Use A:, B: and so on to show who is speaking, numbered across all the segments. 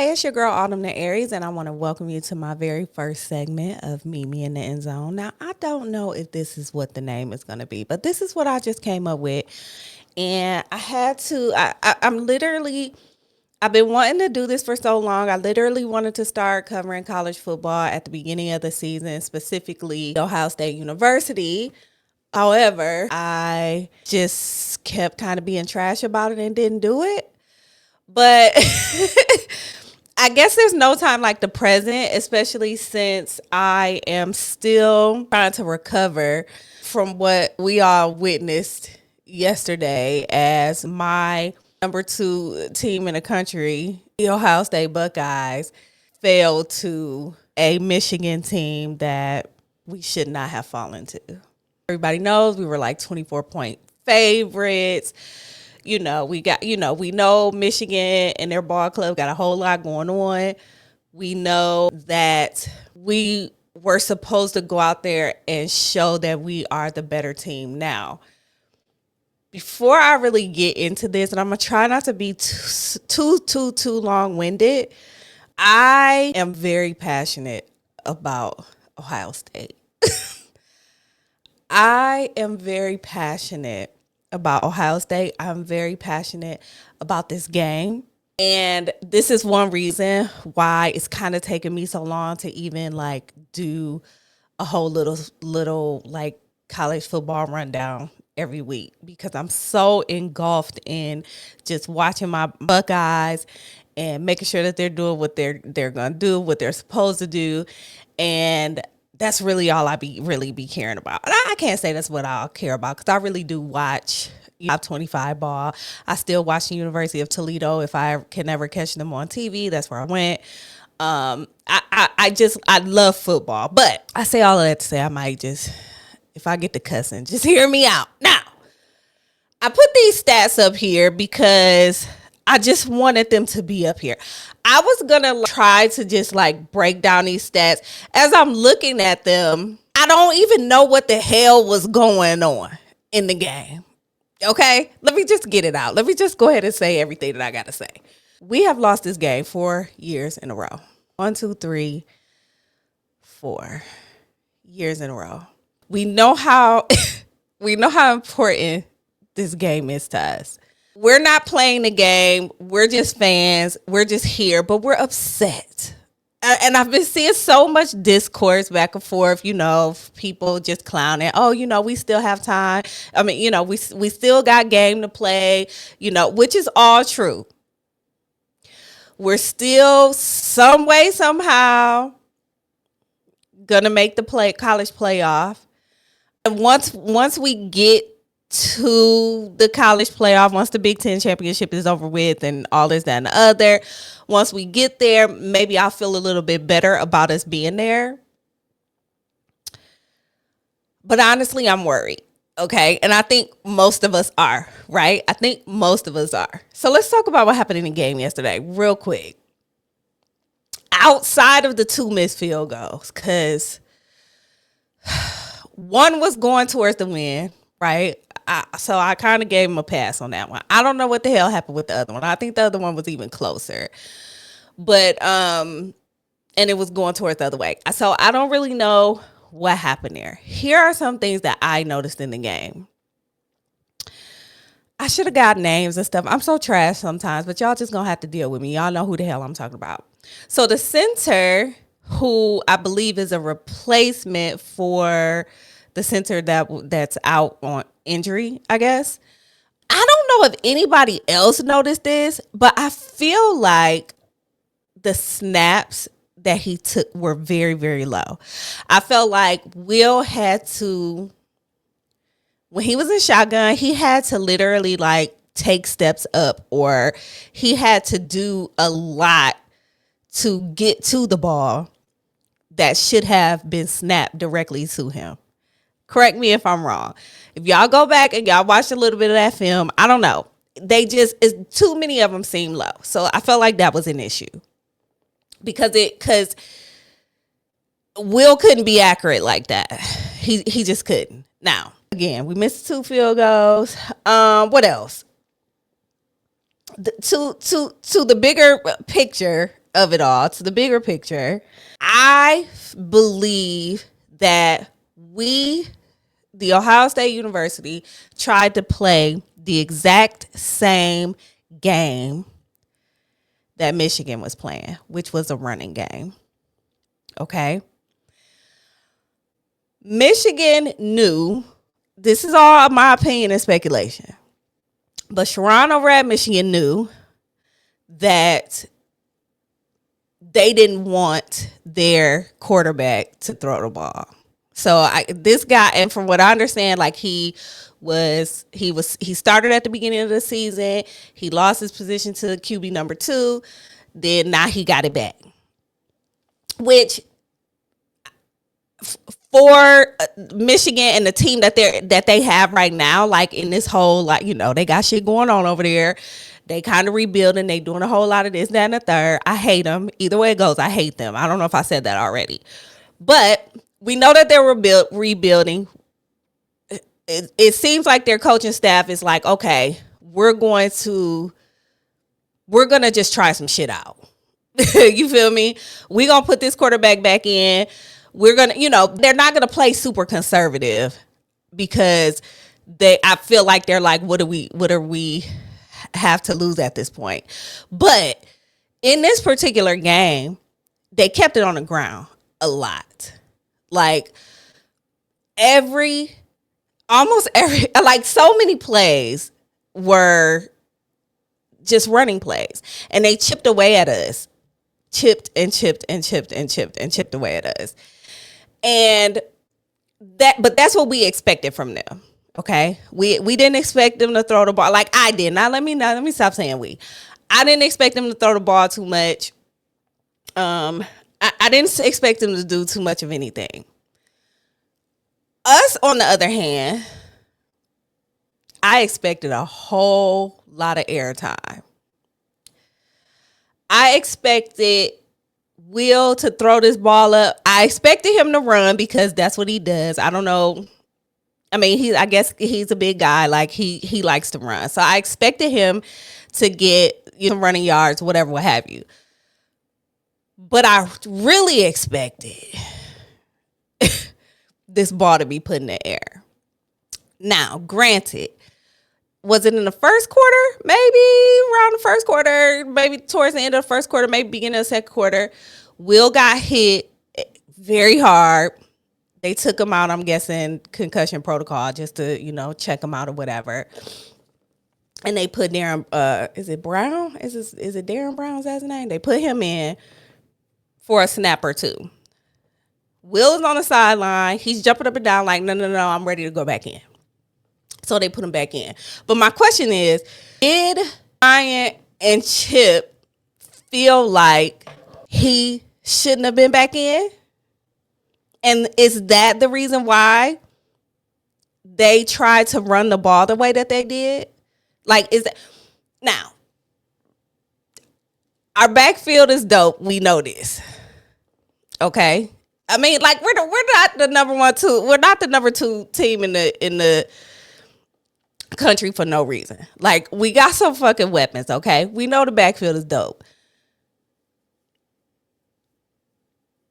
A: Hey, it's your girl Autumn the Aries, and I want to welcome you to my very first segment of Meet Me in the End Zone. Now, I don't know if this is what the name is going to be, but this is what I just came up with, and I had to. I'm literally. I've been wanting to do this for so long. I literally wanted to start covering college football at the beginning of the season, specifically Ohio State University. However, I just kept kind of being trash about it and didn't do it. But I guess there's no time like the present, especially since I am still trying to recover from what we all witnessed yesterday as my number two team in the country, the Ohio State Buckeyes, failed to a Michigan team that we should not have fallen to. Everybody knows we were like 24-point favorites. We know Michigan and their ball club got a whole lot going on. We know that we were supposed to go out there and show that we are the better team now. Before I really get into this, and I'm going to try not to be too long-winded, I am very passionate about Ohio State. I am very passionate about Ohio State. I'm very passionate about this game. And this is one reason why it's kind of taken me so long to even like do a whole little like college football rundown every week, because I'm so engulfed in just watching my Buckeyes and making sure that they're doing what they're going to do, what they're supposed to do. And that's really all I be caring about. And I can't say that's what I'll care about, because I really do watch top 25 ball. I still watch the University of Toledo if I can ever catch them on TV. That's where I went. I love football, but I say all of that to say I might just, if I get to cussing, just hear me out. Now, I put these stats up here because I just wanted them to be up here. I was going to try to just like break down these stats. As I'm looking at them, I don't even know what the hell was going on in the game. Okay, let me just get it out. Let me just go ahead and say everything that I got to say. We have lost this game 4 years in a row. 1, 2, 3, 4 years in a row. We know how important this game is to us. We're not playing the game. We're just fans. We're just here, but we're upset. And I've been seeing so much discourse back and forth, people just clowning. Oh, we still have time. I mean, we still got game to play, which is all true. We're still some way, somehow going to make the college playoff. And once we get to the college playoff, once the Big Ten championship is over with and all this, that, and the other, once we get there, maybe I'll feel a little bit better about us being there. But honestly, I'm worried. Okay. And I think most of us are, right? I think most of us are. So let's talk about what happened in the game yesterday real quick. Outside of the 2 missed field goals, because one was going towards the win, right? So I kind of gave him a pass on that one. I don't know what the hell happened with the other one. I think the other one was even closer. But, and it was going towards the other way. So I don't really know what happened there. Here are some things that I noticed in the game. I should have got names and stuff. I'm so trash sometimes, but y'all just going to have to deal with me. Y'all know who the hell I'm talking about. So the center, who I believe is a replacement for the center that's out on injury, I guess. I don't know if anybody else noticed this, but I feel like the snaps that he took were very, very low. I felt like Will had to, when he was in shotgun, he had to literally like take steps up, or he had to do a lot to get to the ball that should have been snapped directly to him. Correct me if I'm wrong. If y'all go back and y'all watch a little bit of that film, I don't know. Too many of them seem low. So I felt like that was an issue. Because Will couldn't be accurate like that. He just couldn't. Now, again, we missed 2 field goals. What else? To the bigger picture of it all, to the bigger picture, I believe that the Ohio State University, tried to play the exact same game that Michigan was playing, which was a running game. Okay. Michigan knew, this is all my opinion and speculation, but Sharon over at Michigan knew that they didn't want their quarterback to throw the ball. So this guy, and from what I understand, like he started at the beginning of the season. He lost his position to QB number 2. Then now he got it back, which for Michigan and the team that they have right now, like in this whole, like, you know, they got shit going on over there. They kind of rebuilding. They doing a whole lot of this, that, and the third. I hate them. Either way it goes, I hate them. I don't know if I said that already. But we know that they're rebuilding. It seems like their coaching staff is like, okay, we're going to just try some shit out. You feel me? We're going to put this quarterback back in. We're going to, you know, they're not going to play super conservative because I feel like they're like, what do we have to lose at this point? But in this particular game, they kept it on the ground a lot. Like almost every, like so many plays were just running plays, and they chipped away at us, chipped away at us. And but that's what we expected from them. Okay. We didn't expect them to throw the ball. Like I did. Now let me stop saying we. I didn't expect them to throw the ball too much. I didn't expect them to do too much of anything. Us, on the other hand, I expected a whole lot of airtime. I expected Will to throw this ball up. I expected him to run because that's what he does. I don't know. I mean, I guess he's a big guy. Like he likes to run. So I expected him to get, you know, running yards, whatever, what have you. But I really expected this ball to be put in the air. Now, granted, was it in the first quarter? Maybe around the first quarter, maybe towards the end of the first quarter, maybe beginning of the second quarter. Will got hit very hard. They took him out, I'm guessing, concussion protocol, just to, you know, check him out or whatever. And they put Darren, is it Brown? Is it Darren Brown? Is that his name? They put him in for a snap or two. Will is on the sideline. He's jumping up and down like, no, I'm ready to go back in. So they put him back in. But my question is, did Bryant and Chip feel like he shouldn't have been back in? And is that the reason why they tried to run the ball the way that they did? Like, is that now? Our backfield is dope. We know this. Okay. I mean, like we're not the number 1, 2. We're not the number 2 team in the country for no reason. Like, we got some fucking weapons. Okay. We know the backfield is dope.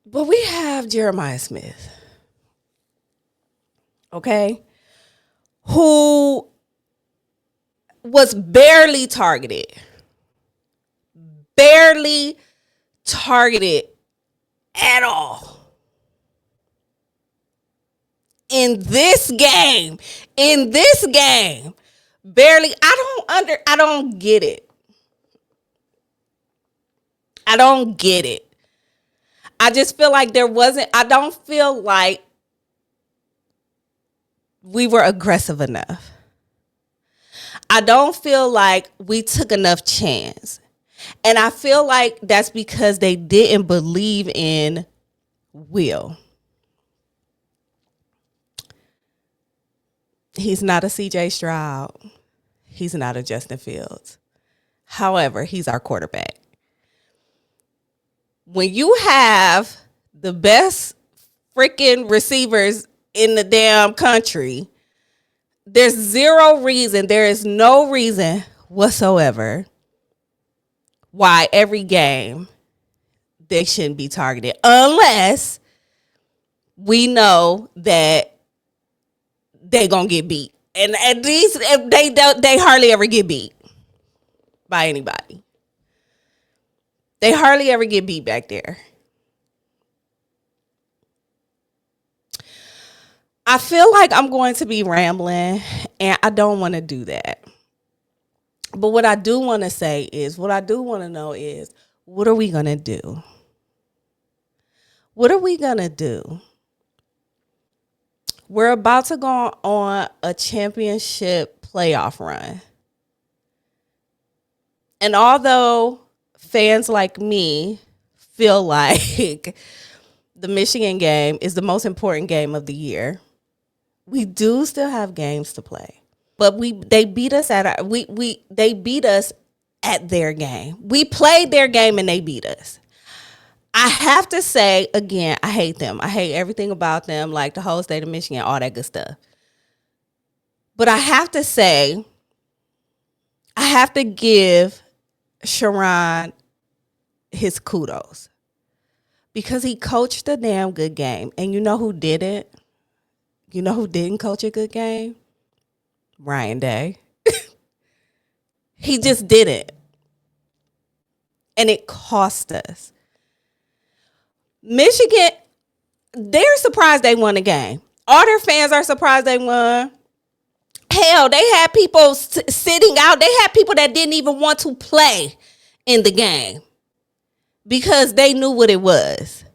A: But we have Jeremiah Smith, okay, who was barely targeted at all in this game. Barely. I don't get it. I just feel like I don't feel like we were aggressive enough. I don't feel like we took enough chance. And I feel like that's because they didn't believe in Will. He's not a CJ Stroud. He's not a Justin Fields. However, he's our quarterback. When you have the best freaking receivers in the damn country, there is no reason whatsoever why every game they shouldn't be targeted unless we know that they gonna get beat. And at least if they hardly ever get beat by anybody. They hardly ever get beat back there. I feel like I'm going to be rambling, and I don't want to do that. But what I do want to say is, what I do want to know is, what are we going to do? What are we going to do? We're about to go on a championship playoff run. And although fans like me feel like the Michigan game is the most important game of the year, we do still have games to play. But they beat us they beat us at their game. We played their game and they beat us. I have to say, again, I hate them. I hate everything about them, like the whole state of Michigan, all that good stuff. But I have to say, I have to give Sharon his kudos. Because he coached a damn good game. And you know who didn't? You know who didn't coach a good game? Ryan Day. He just didn't. And it cost us. Michigan, they're surprised they won the game. All their fans are surprised they won. Hell, they had people sitting out. They had people that didn't even want to play in the game because they knew what it was.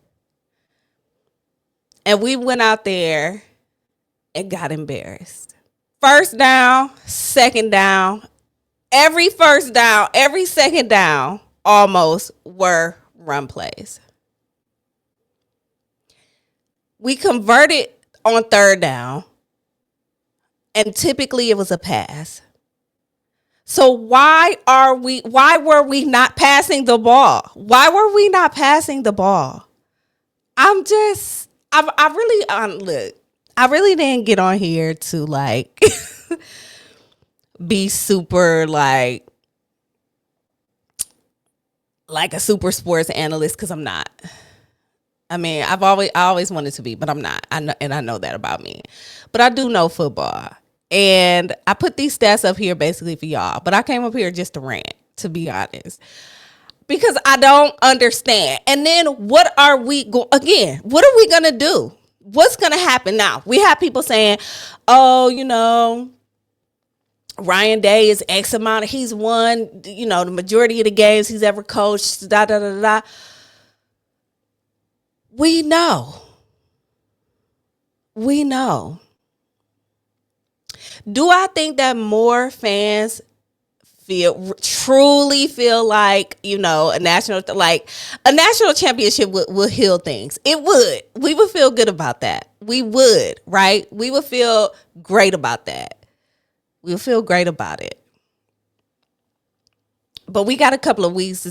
A: And we went out there and got embarrassed. First down, second down, every first down, every second down almost were run plays. We converted on third down, and typically it was a pass. So why were we not passing the ball? Why were we not passing the ball? I really didn't get on here to like be super like a super sports analyst, because I'm not. I mean, I always wanted to be, but I'm not. I know that about me. But I do know football. And I put these stats up here basically for y'all. But I came up here just to rant, to be honest. Because I don't understand. And then what are we going to do? What's going to happen now? We have people saying, oh, Ryan Day is X amount. He's won, the majority of the games he's ever coached, da, da, da, da. We know. Do I think that more fans truly feel like, a national championship will heal things? It would. We would feel good about that. We would, right? We would feel great about that. We'll feel great about it. But we got a couple of weeks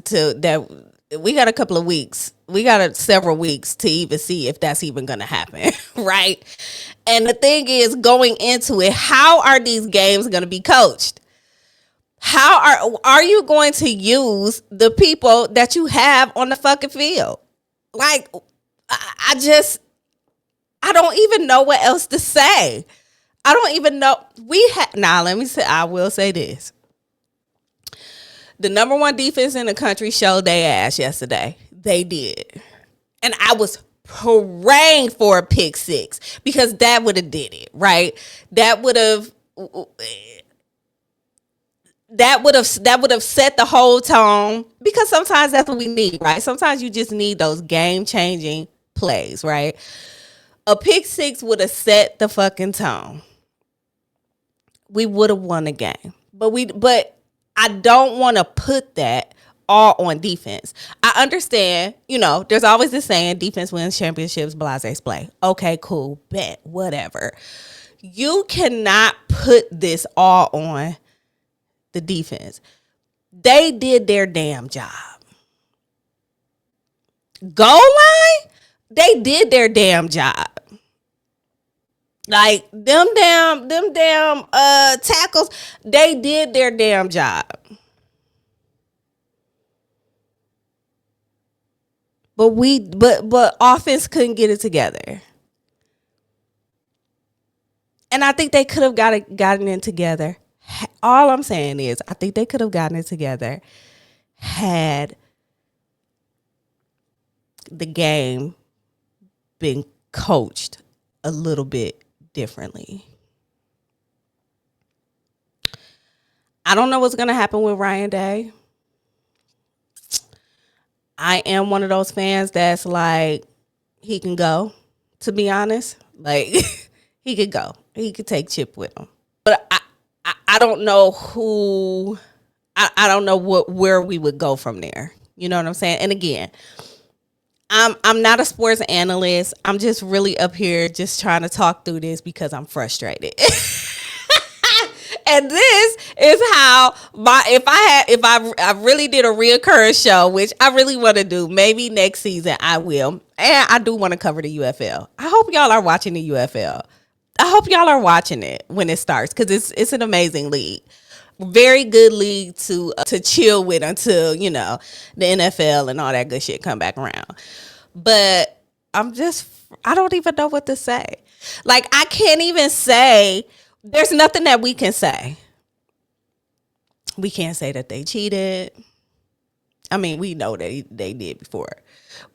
A: we got several weeks to even see if that's even going to happen, right? And the thing is, going into it, how are these games going to be coached? How are you going to use the people that you have on the fucking field? Like, I don't even know what else to say. I don't even know. I will say this. The number one defense in the country showed their ass yesterday. They did. And I was praying for a pick six, because that would have did it, right? That would have set the whole tone, because sometimes that's what we need, right? Sometimes you just need those game-changing plays, right? A pick six would have set the fucking tone. We would have won the game. But I don't want to put that all on defense. I understand, there's always this saying, defense wins championships, blase play. Okay, cool, bet, whatever. You cannot put this all on the defense. They did their damn job. Goal line, they did their damn job. Like them damn tackles, they did their damn job. but offense couldn't get it together. And I think they could have gotten it together. All I'm saying is I think they could have gotten it together had the game been coached a little bit differently. I don't know what's going to happen with Ryan Day. I am one of those fans that's like, he can go, to be honest. Like, he could go. He could take Chip with him. But I don't know who, I don't know where we would go from there. You know what I'm saying? And again, I'm not a sports analyst. I'm just really up here just trying to talk through this because I'm frustrated. And this is how if I really did a reoccurring show, which I really want to do, maybe next season I will. And I do want to cover the UFL. I hope y'all are watching the UFL. I hope y'all are watching it when it starts because it's an amazing league. Very good league to chill with until, the NFL and all that good shit come back around. But I don't even know what to say. Like, I can't even say, there's nothing that we can say. We can't say that they cheated. I mean, we know they did before.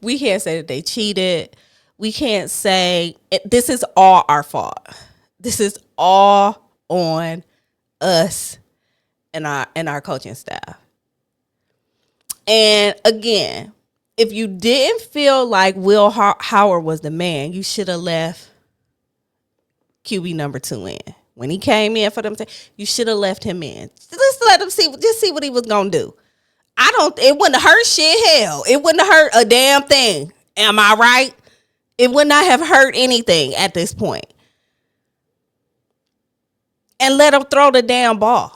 A: We can't say that they cheated. We can't say this is all our fault. This is all on us and our coaching staff. And again, if you didn't feel like Will Howard was the man, you should have left QB number 2 in. When he came in for them, you should have left him in. Just let him see what he was gonna do. It wouldn't have hurt shit. Hell, it wouldn't have hurt a damn thing. Am I right? It would not have hurt anything at this point. And let him throw the damn ball.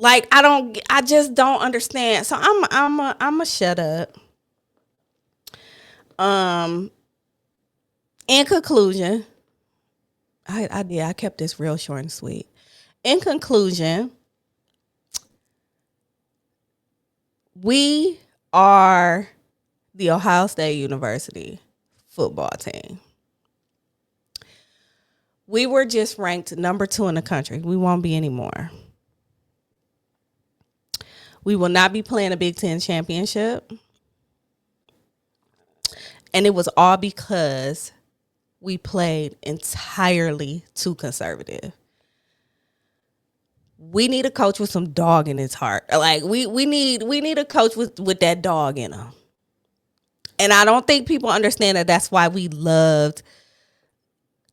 A: Like, I just don't understand. So I'm a shut up. In conclusion, I kept this real short and sweet. In conclusion, we are the Ohio State University football team. We were just ranked number 2 in the country. We won't be anymore. We will not be playing a Big Ten championship. And it was all because we played entirely too conservative. We need a coach with some dog in his heart. Like, we need a coach with that dog in him. And I don't think people understand that that's why we loved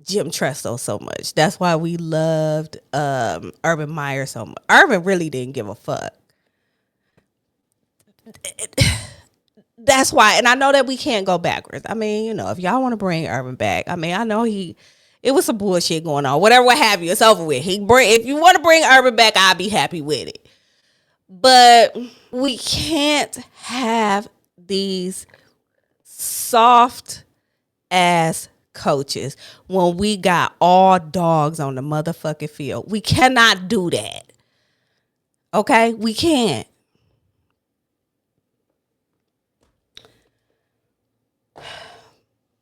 A: Jim Tressel so much. That's why we loved Urban Meyer so much. Urban really didn't give a fuck. That's why, and I know that we can't go backwards. I mean, if y'all want to bring Urban back, I mean, I know it was some bullshit going on. Whatever, what have you, it's over with. If you want to bring Urban back, I'll be happy with it. But we can't have these soft ass coaches when we got all dogs on the motherfucking field. We cannot do that. Okay? We can't.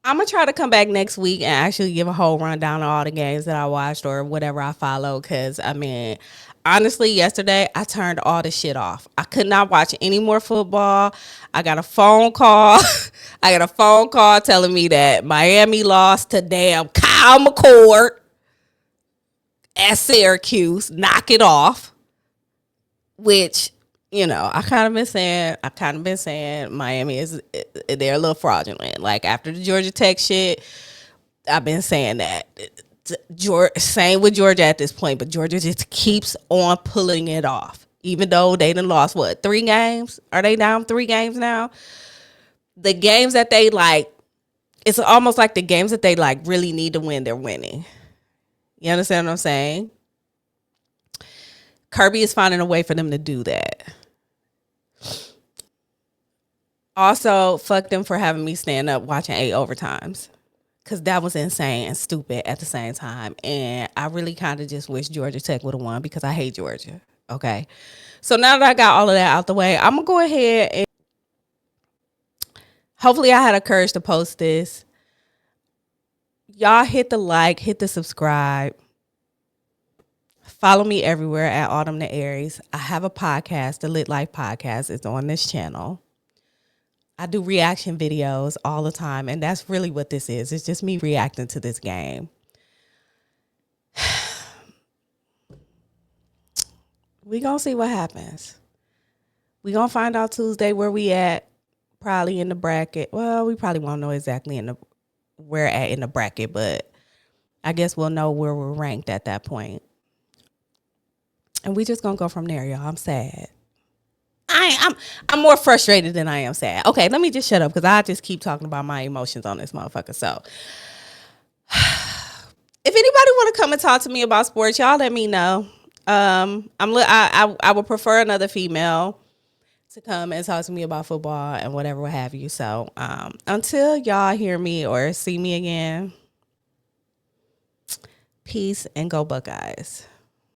A: I'm going to try to come back next week and actually give a whole rundown of all the games that I watched or whatever I follow. Because, I mean, honestly, yesterday, I turned all the shit off. I could not watch any more football. I got a phone call. Telling me that Miami lost to damn Kyle McCord at Syracuse. Knock it off. Which, I kind of been saying Miami they're a little fraudulent. Like, after the Georgia Tech shit, I've been saying that. Same with Georgia at this point, but Georgia just keeps on pulling it off. Even though they done lost, 3 games? Are they down 3 games now? The games that they it's almost like the games that they really need to win, they're winning. You understand what I'm saying? Kirby is finding a way for them to do that. Also, fuck them for having me stand up watching 8 overtimes. Because that was insane and stupid at the same time. And I really kind of just wish Georgia Tech would have won because I hate Georgia. Okay? So now that I got all of that out the way, I'm going to go ahead and hopefully I had the courage to post this. Y'all hit the like, hit the subscribe. Follow me everywhere at Autumn the Aries. I have a podcast, the Lit Life Podcast. It's on this channel. I do reaction videos all the time, and that's really what this is. It's just me reacting to this game. We gonna see what happens. We gonna find out Tuesday where we at. Probably in the bracket. Well, we probably won't know exactly in the bracket, but I guess we'll know where we're ranked at that point. And we just gonna go from there, y'all. I'm sad. I'm more frustrated than I am sad. Okay, let me just shut up because I just keep talking about my emotions on this motherfucker. So, if anybody want to come and talk to me about sports, y'all let me know. I would prefer another female to come and talk to me about football and whatever what have you. So, until y'all hear me or see me again, peace and go Buckeyes.